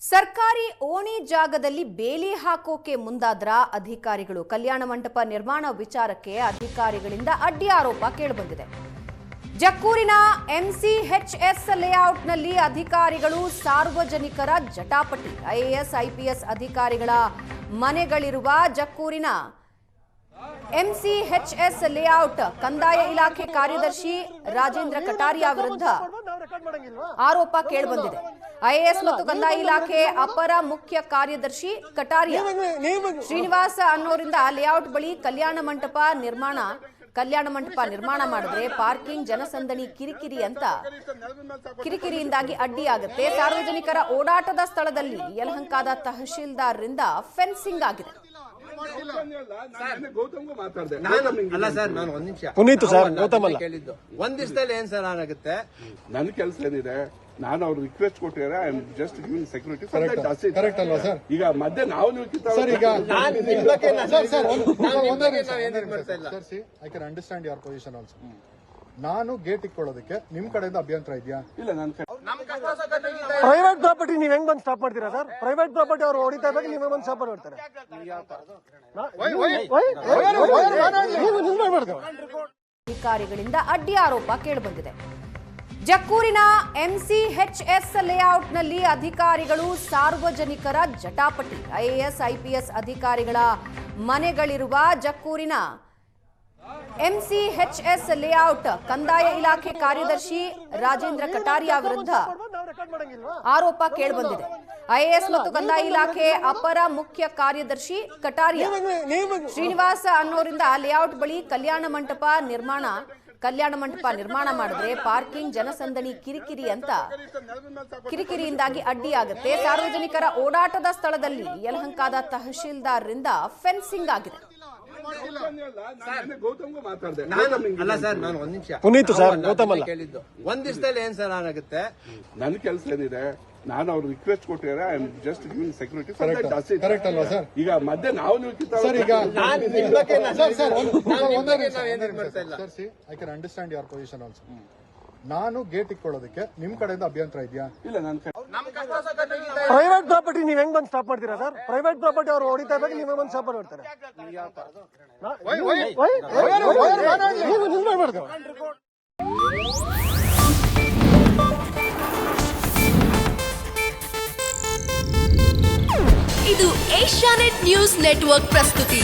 ಸರ್ಕಾರಿ ಓಣಿ ಜಾಗದಲ್ಲಿ ಬೇಲಿ ಹಾಕೋಕೆ ಮುಂದಾದ್ರ ಅಧಿಕಾರಿಗಳು. ಕಲ್ಯಾಣ ಮಂಟಪ ನಿರ್ಮಾಣ ವಿಚಾರಕ್ಕೆ ಅಧಿಕಾರಿಗಳಿಂದ ಅಡ್ಡಿ ಆರೋಪ ಕೇಳಿಬಂದಿದೆ. ಜಕ್ಕೂರಿನ ಎಂಸಿಎಚ್ಎಸ್ ಲೇಔಟ್ನಲ್ಲಿ ಅಧಿಕಾರಿಗಳು ಸಾರ್ವಜನಿಕರ ಜಟಾಪಟಿ. ಐಎಎಸ್ ಐಪಿಎಸ್ ಅಧಿಕಾರಿಗಳ ಮನೆಗಳಿರುವ ಜಕ್ಕೂರಿನ ಎಂಸಿಎಚ್ಎಸ್ ಲೇಔಟ್ ಕಂದಾಯ ಇಲಾಖೆ ಕಾರ್ಯದರ್ಶಿ ರಾಜೇಂದ್ರ ಕಟಾರಿಯಾ ವಿರುದ್ಧ ಆರೋಪ ಕೇಳಿಬಂದಿದೆ. ಐಎಎಸ್ ಮತ್ತು ಕಂದಾಯ ಇಲಾಖೆ ಅಪರ ಮುಖ್ಯ ಕಾರ್ಯದರ್ಶಿ ಕಟಾರಿಯಾ ಶ್ರೀನಿವಾಸ ಅನ್ನೋರಿಂದ ಲೇಔಟ್ ಬಳಿ ಕಲ್ಯಾಣ ಮಂಟಪ ನಿರ್ಮಾಣ ಮಾಡಿದ್ರೆ ಪಾರ್ಕಿಂಗ್ ಜನಸಂದಣಿ ಕಿರಿಕಿರಿಯಿಂದಾಗಿ ಅಡ್ಡಿಯಾಗುತ್ತೆ. ಸಾರ್ವಜನಿಕರ ಓಡಾಟದ ಸ್ಥಳದಲ್ಲಿ ಯಲಹಂಕದ ತಹಶೀಲ್ದಾರ್ರಿಂದ ಫೆನ್ಸಿಂಗ್ ಆಗಿದೆ. ಪುನೀತ್ ಸರ್ ಗೌತಮ್ ಅಲ್ಲ ಕೇಳಿದ್ದು. ಒಂದ್ ದಿವಸದಲ್ಲಿ ಏನ್ ಸರ್ ಆಗುತ್ತೆ? ನನ್ನ ಕೆಲಸ ಏನಿದೆ, ನಾನು ಅವ್ರು ರಿಕ್ವೆಸ್ಟ್ ಕೊಟ್ಟಿದ್ದಾರೆ. I am just giving security. Correct ಅಲ್ವಾ ಸರ್? ಈಗ ಮಧ್ಯೆ ನಾವು ನೀವು ಸರ್ ಈಗ I can understand your position also. ನಾನು ಗೇಟ್ ಇಟ್ಕೊಳ್ಳೋದಕ್ಕೆ ನಿಮ್ ಕಡೆಯಿಂದ ಅಭ್ಯಂತರ ಇದೆಯಾ? ಇಲ್ಲ, ನನ್ನ ಪ್ರೈವೇಟ್ ಪ್ರಾಪರ್ಟಿ ನೀವ್ ಹೆಂಗ್ ಬಂದು ಸ್ಟಾಪ್ ಮಾಡ್ತೀರಾ ಸರ್? ಪ್ರೈವೇಟ್ ಪ್ರಾಪರ್ಟಿ ಅವರು ಹೊಡಿತಾ ಇದ್ದಾಗ ನೀವೇ ಬಂದು ಸ್ಟಾಪ್ ಮಾಡ್ತಾರೆ. ಅಧಿಕಾರಿಗಳಿಂದ ಅಡ್ಡಿ ಆರೋಪ ಕೇಳಿಬಂದಿದೆ. ಜಕ್ಕೂರಿನ ಎಂಸಿಎಚ್ಎಸ್ ಲೇಔಟ್ನಲ್ಲಿ ಅಧಿಕಾರಿಗಳು ಸಾರ್ವಜನಿಕರ ಜಟಾಪಟಿ. ಐಎಎಸ್ ಐಪಿಎಸ್ ಅಧಿಕಾರಿಗಳ ಮನೆಗಳಿರುವ ಜಕ್ಕೂರಿನ ಎಂಸಿಎಚ್ಎಸ್ ಲೇಔಟ್ ಕಂದಾಯ ಇಲಾಖೆ ಕಾರ್ಯದರ್ಶಿ ರಾಜೇಂದ್ರ ಕಟಾರಿಯಾ ವಿರುದ್ಧ ಆರೋಪ ಕೇಳಿಬಂದಿದೆ. ಐಎಎಸ್ ಮತ್ತು ಕಂದಾಯ ಇಲಾಖೆ ಅಪರ ಮುಖ್ಯ ಕಾರ್ಯದರ್ಶಿ ಕಟಾರಿಯಾ ಶ್ರೀನಿವಾಸ ಅನ್ನೋರಿಂದ ಲೇಔಟ್ ಬಳಿ ಕಲ್ಯಾಣ ಮಂಟಪ ನಿರ್ಮಾಣ ಮಾಡಿದ್ರೆ ಪಾರ್ಕಿಂಗ್ ಜನಸಂದಣಿ ಕಿರಿಕಿರಿಯಿಂದಾಗಿ ಅಡ್ಡಿಯಾಗುತ್ತೆ. ಸಾರ್ವಜನಿಕರ ಓಡಾಟದ ಸ್ಥಳದಲ್ಲಿ ಯಲಹಂಕದ ತಹಶೀಲ್ದಾರ್ರಿಂದ ಫೆನ್ಸಿಂಗ್ ಆಗಿದೆ. ಪುನೀತ್ ಸರ್ ಗೌತಮ್ ಅಲ್ಲ ಕೇಳಿದ್ದು. ಒಂದ್ ದಿವಸದಲ್ಲಿ ಏನ್ ಸರ್ ಆಗುತ್ತೆ? ನನ್ನ ಕೆಲಸ ಏನಿದೆ, ನಾನು ಅವ್ರು ರಿಕ್ವೆಸ್ಟ್ ಕೊಟ್ಟಿದ್ದಾರೆ. I am just giving security. Correct ಅಲ್ವಾ ಸರ್? ಈಗ ಮಧ್ಯೆ ನಾವು ನೀವು ಸರ್ ಈಗ I can understand your position also. ನಾನು ಗೇಟ್ ಇಟ್ಕೊಳ್ಳೋದಕ್ಕೆ ನಿಮ್ ಕಡೆಯಿಂದ ಅಭ್ಯಂತರ ಇದೆಯಾ? ಇಲ್ಲ, ನನ್ನ ಪ್ರೈವೇಟ್ ಪ್ರಾಪರ್ಟಿ ನೀವ್ ಹೆಂಗ್ ಬಂದು ಸ್ಟಾಪ್ ಮಾಡ್ತೀರಾ ಸರ್? ಪ್ರೈವೇಟ್ ಪ್ರಾಪರ್ಟಿ ಅವರು ಹೊಡಿತಾ ಇದ್ದಾಗ ನೀವೇ ಬಂದು ಸ್ಟಾಪ್ ಮಾಡ್ತಾರೆ. ಇದು ಏಷ್ಯಾನೆಟ್ ನ್ಯೂಸ್ ನೆಟ್ವರ್ಕ್ ಪ್ರಸ್ತುತಿ.